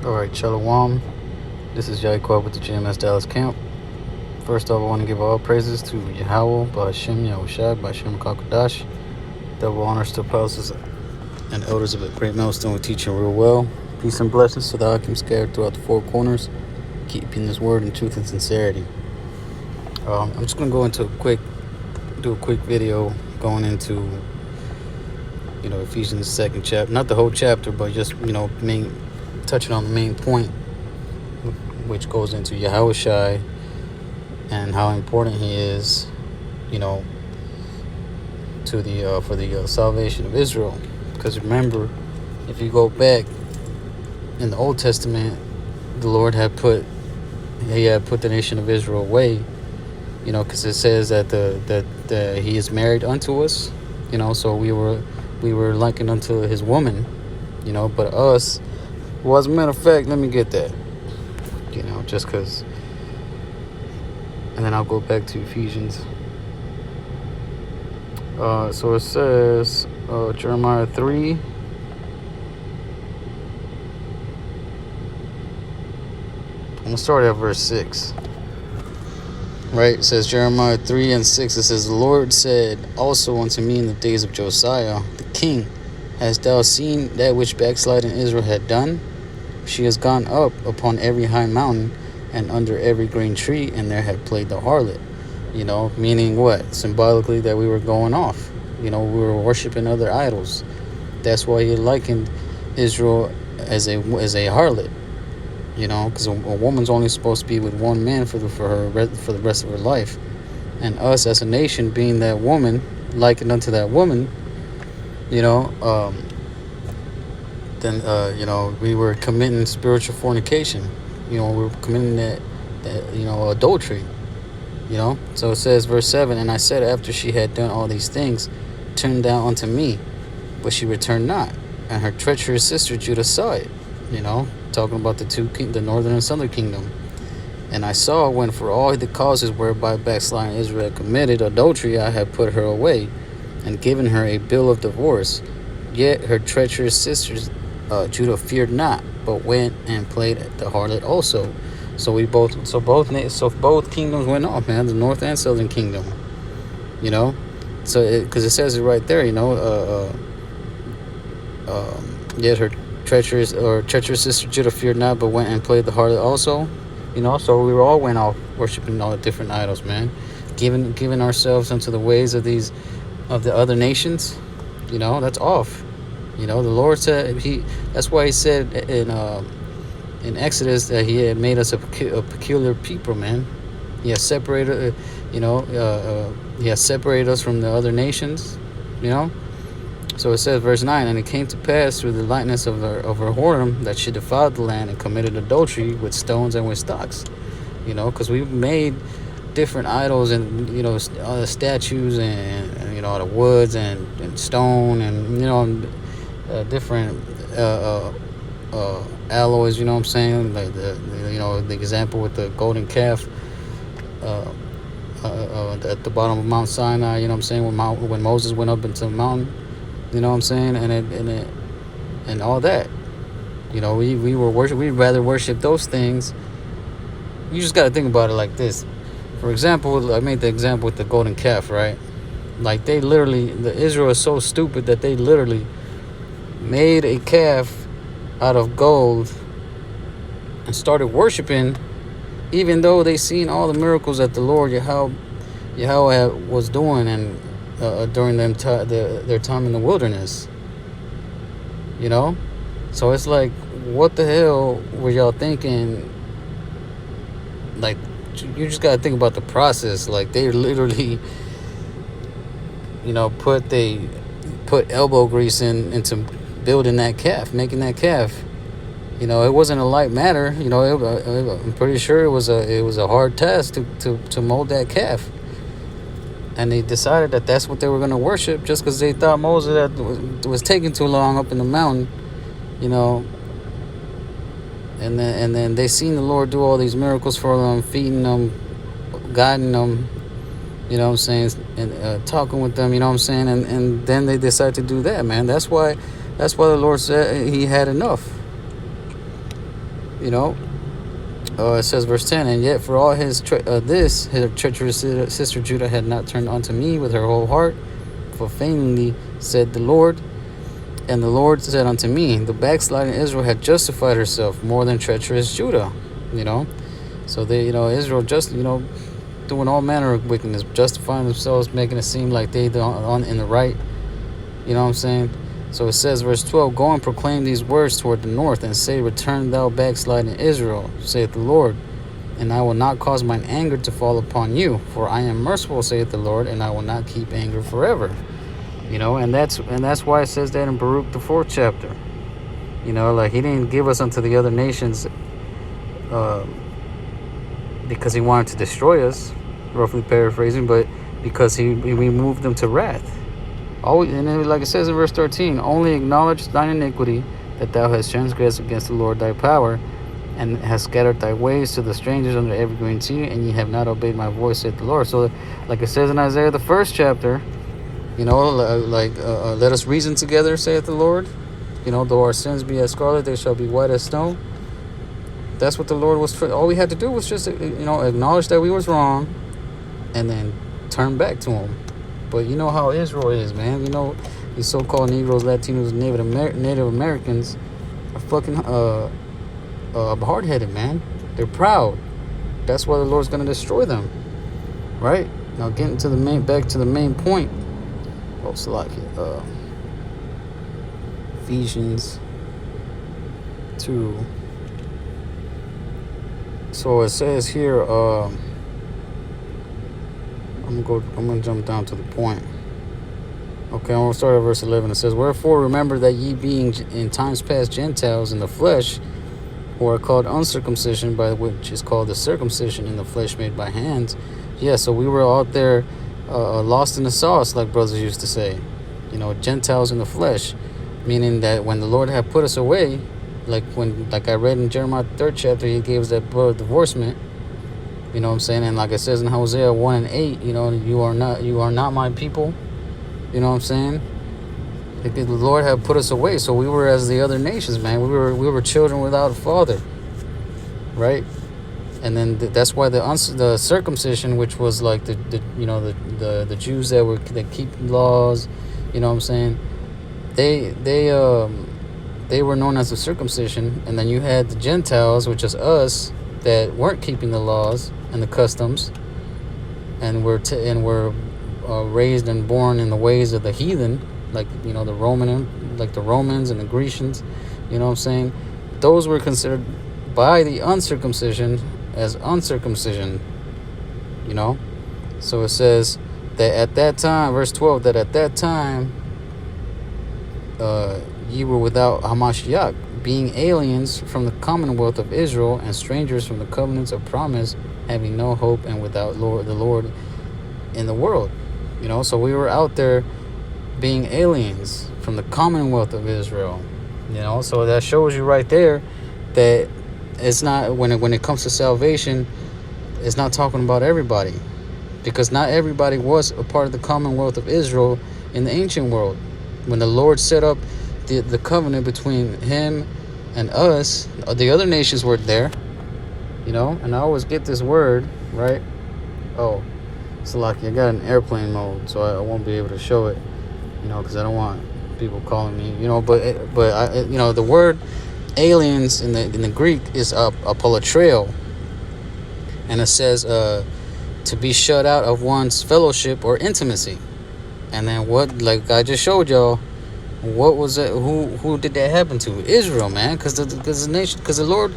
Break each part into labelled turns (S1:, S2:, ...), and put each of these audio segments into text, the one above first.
S1: Alright, Shalom. This is Yahawashi with the GMS Dallas camp. First off, I want to give all praises to Yahawashi, Ba'ashem, Yahawashi, Ba'ashem, Kakadash. Double honors to apostles and elders of a great milestone with teaching real well. Peace and blessings to the Akim scattered throughout the four corners, keeping this word in truth and sincerity. I'm just going to go into do a quick video going into, Ephesians 2nd chapter. Not the whole chapter, but just, touching on the main point, which goes into Yahawashi and how important he is, to the for the salvation of Israel. Because remember, if you go back in the Old Testament, the Lord had put the nation of Israel away, because it says that that he is married unto us, so we were likened unto his woman, but us. Well, as a matter of fact, let me get that, just because. And then I'll go back to Ephesians. So it says, Jeremiah 3. I'm going to start at verse 6. Right? It says, Jeremiah 3 and 6. It says, the Lord said also unto me in the days of Josiah, the king, hast thou seen that which backsliding Israel had done? She has gone up upon every high mountain and under every green tree, and there had played the harlot. Meaning what? Symbolically that we were going off. We were worshiping other idols. That's why he likened Israel as a harlot. Because a woman's only supposed to be with one man for the rest of her life, and us as a nation being that woman, likened unto that woman. Then we were committing spiritual fornication. We were committing that adultery. So it says, verse 7, and I said, after she had done all these things, turn thou unto me, but she returned not, and her treacherous sister Judah saw it. Talking about the northern and southern kingdom. And I saw when for all the causes whereby backsliding Israel had committed adultery, I had put her away, and given her a bill of divorce. Yet her treacherous sisters Judah feared not, but went and played the harlot also. So both kingdoms went off, man. The north and southern kingdom. So because it says it right there. Yet her treacherous sister Judah feared not, but went and played the harlot also. So we all went off worshiping all the different idols, man. Giving ourselves unto the ways of the other nations. That's off. The Lord said that's why he said in Exodus that he had made us a peculiar people, man. He has separated, he has separated us from the other nations, So it says, verse 9, and it came to pass through the lightness of her whoredom that she defiled the land and committed adultery with stones and with stocks, because we made different idols and statues and out of woods and stone and different alloys, what I'm saying, like the example with the golden calf at the bottom of Mount Sinai, what I'm saying, when Moses went up into the mountain, what I'm saying, and all that, we'd rather worship those things. You just got to think about it like this. For example, I made the example with the golden calf, right? Like Israel is so stupid that they literally made a calf out of gold and started worshiping, even though they seen all the miracles that the Lord Yahweh was doing and during their time in the wilderness. So it's like, what the hell were y'all thinking? Like, you just gotta think about the process. Like, they literally put elbow grease into building that calf, making that calf. It wasn't a light matter. I'm pretty sure it was a hard task to mold that calf. And they decided that that's what they were going to worship just because they thought Moses was taking too long up in the mountain, And then they seen the Lord do all these miracles for them, feeding them, guiding them, and talking with them, and then they decide to do that, man. That's why the Lord said he had enough. You know, it says verse 10, and yet for all his his treacherous sister Judah had not turned unto me with her whole heart, for feigningly said the Lord. And the Lord said unto me, the backsliding Israel had justified herself more than treacherous Judah. You know, so they, Israel just, doing all manner of wickedness, justifying themselves, making it seem like they on in the right. You know what I'm saying? So it says, verse 12, go and proclaim these words toward the north, and say, return thou backsliding Israel, saith the Lord, and I will not cause mine anger to fall upon you, for I am merciful, saith the Lord, and I will not keep anger forever. And that's why it says that in Baruch, the 4th chapter. Like he didn't give us unto the other nations because he wanted to destroy us, roughly paraphrasing, but because he moved them to wrath. Always, and then, like it says in verse 13, only acknowledge thine iniquity, that thou hast transgressed against the Lord thy power, and hast scattered thy ways to the strangers under every green tree, and ye have not obeyed my voice, saith the Lord. So, like it says in Isaiah, the 1st chapter, let us reason together, saith the Lord. Though our sins be as scarlet, they shall be white as snow. That's what the Lord was. All we had to do was just, acknowledge that we was wrong, and then turn back to Him. But you know how Israel is, man. These so-called Negroes, Latinos, Native Americans are fucking hard-headed, man. They're proud. That's why the Lord's gonna destroy them, right? Now, getting to back to the main point. Oh, Salakia. Ephesians 2. So it says here, I'm gonna jump down to the point. Okay, I'm gonna start at verse 11. It says, wherefore remember that ye being in times past Gentiles in the flesh, who are called uncircumcision, by which is called the circumcision in the flesh made by hands. Yeah, so we were out there lost in the sauce, like brothers used to say. Gentiles in the flesh, meaning that when the Lord had put us away, like I read in Jeremiah 3rd chapter, He gave us that blood of divorcement. You know what I'm saying? And like it says in Hosea 1 and 8, you are not my people. You know what I'm saying? Because the Lord had put us away, so we were as the other nations, man. We were children without a father, right? And then that's why the circumcision, which was like the Jews that keep laws, you know what I'm saying? They were known as the circumcision, and then you had the Gentiles, which is us, that weren't keeping the laws and the customs, and were raised and born in the ways of the heathen, like the Romans and the Grecians. You know what I'm saying? Those were considered by the uncircumcision as uncircumcision. So it says that at that time, verse 12, that at that time ye were without Hamashiach, being aliens from the commonwealth of Israel, and strangers from the covenants of promise, having no hope, and without the Lord in the world. So we were out there being aliens from the commonwealth of Israel. So that shows you right there that it's not, when it comes to salvation, it's not talking about everybody, because not everybody was a part of the commonwealth of Israel in the ancient world. When the Lord set up the covenant between Him and us, the other nations were there. And I always get this word right. Oh, Salaki, I got an airplane mode, so I won't be able to show it, because I don't want people calling me, but the word aliens in the Greek is apolatreo, and it says to be shut out of one's fellowship or intimacy. And then what, like I just showed y'all, what was it? Who did that happen to? Israel, man, because the Lord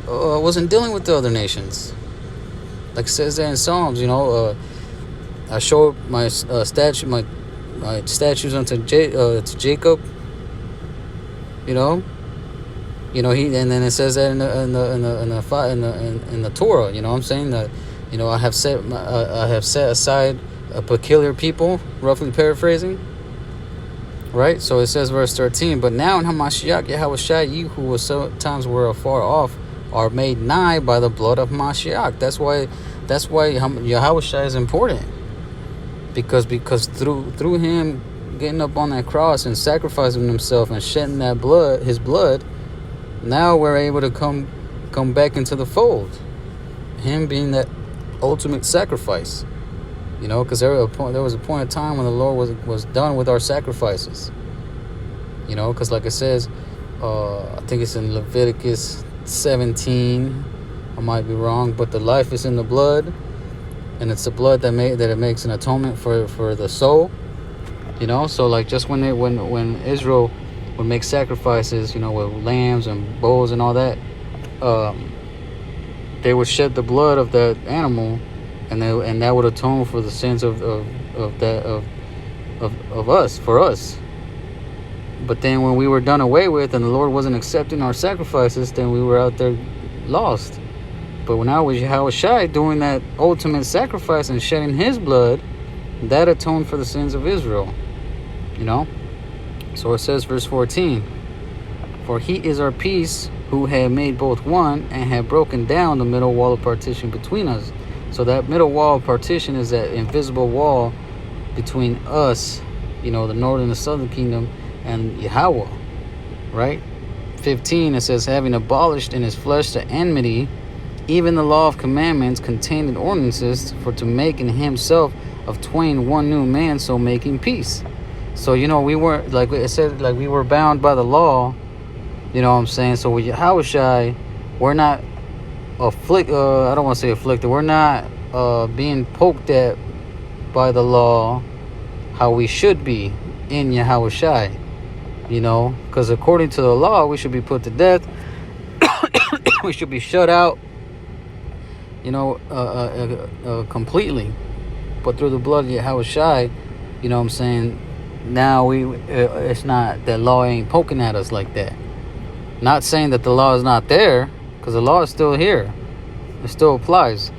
S1: wasn't dealing with the other nations. Like it says there in Psalms, I showed my my statues unto to Jacob. He, and then it says that in the Torah. You know what I'm saying? That I have set aside a peculiar people, roughly paraphrasing. Right? So it says verse 13, but now in Hamashiach Yahawashi, you who sometimes were afar off are made nigh by the blood of Mashiach. That's why Yahawashi is important. Because through him getting up on that cross and sacrificing himself and shedding that blood, his blood, now we're able to come come back into the fold. Him being that ultimate sacrifice. Because there was a point in time when the Lord was done with our sacrifices. Because like it says, I think it's in Leviticus 17. I might be wrong, but the life is in the blood, and it's the blood that it makes an atonement for the soul. So like just when Israel would make sacrifices, with lambs and bulls and all that, they would shed the blood of that animal, and that would atone for the sins of us, for us. But then when we were done away with and the Lord wasn't accepting our sacrifices, then we were out there lost. But now with Yahawashi doing that ultimate sacrifice and shedding his blood, that atoned for the sins of Israel. So it says, verse 14, for he is our peace, who had made both one, and had broken down the middle wall of partition between us. So that middle wall of partition is that invisible wall between us, the northern and the southern kingdom, and Yahawah, right? 15, it says, having abolished in his flesh the enmity, even the law of commandments contained in ordinances, for to make in himself of twain one new man, so making peace. So we weren't, like it said, like we were bound by the law. You know what I'm saying? So with Yahawashi, we're not I don't want to say afflicted. We're not being poked at by the law how we should be in Yahawashi. Because according to the law, we should be put to death. We should be shut out, completely. But through the blood of Yahawashi, what I'm saying, now it's not, that law ain't poking at us like that. Not saying that the law is not there, because the law is still here. It still applies.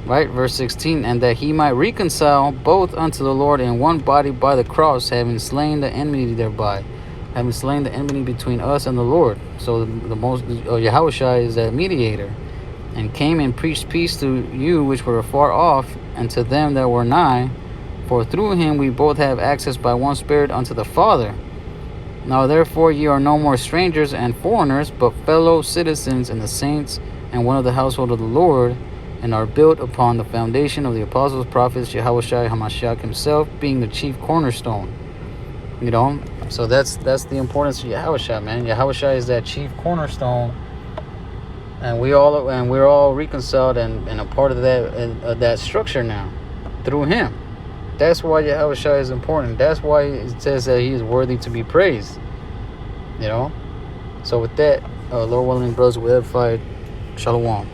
S1: Right? Verse 16, and that he might reconcile both unto the Lord in one body by the cross, having slain the enmity thereby. Having slain the enmity between us and the Lord. So the most Yahawashi is that mediator. And came and preached peace to you which were afar off, and to them that were nigh. For through him we both have access by one Spirit unto the Father. Now therefore ye are no more strangers and foreigners, but fellow citizens and the saints, and one of the household of the Lord, and are built upon the foundation of the apostles, prophets, Yahawashi HaMashiach himself, being the chief cornerstone. So that's the importance of Yahawashi, man. Yahawashi is that chief cornerstone, and we're all reconciled and a part of that structure now through him. That's why Yahawashi is important. That's why it says that he is worthy to be praised. So with that, Lord willing, brothers, we're edified. Shalom.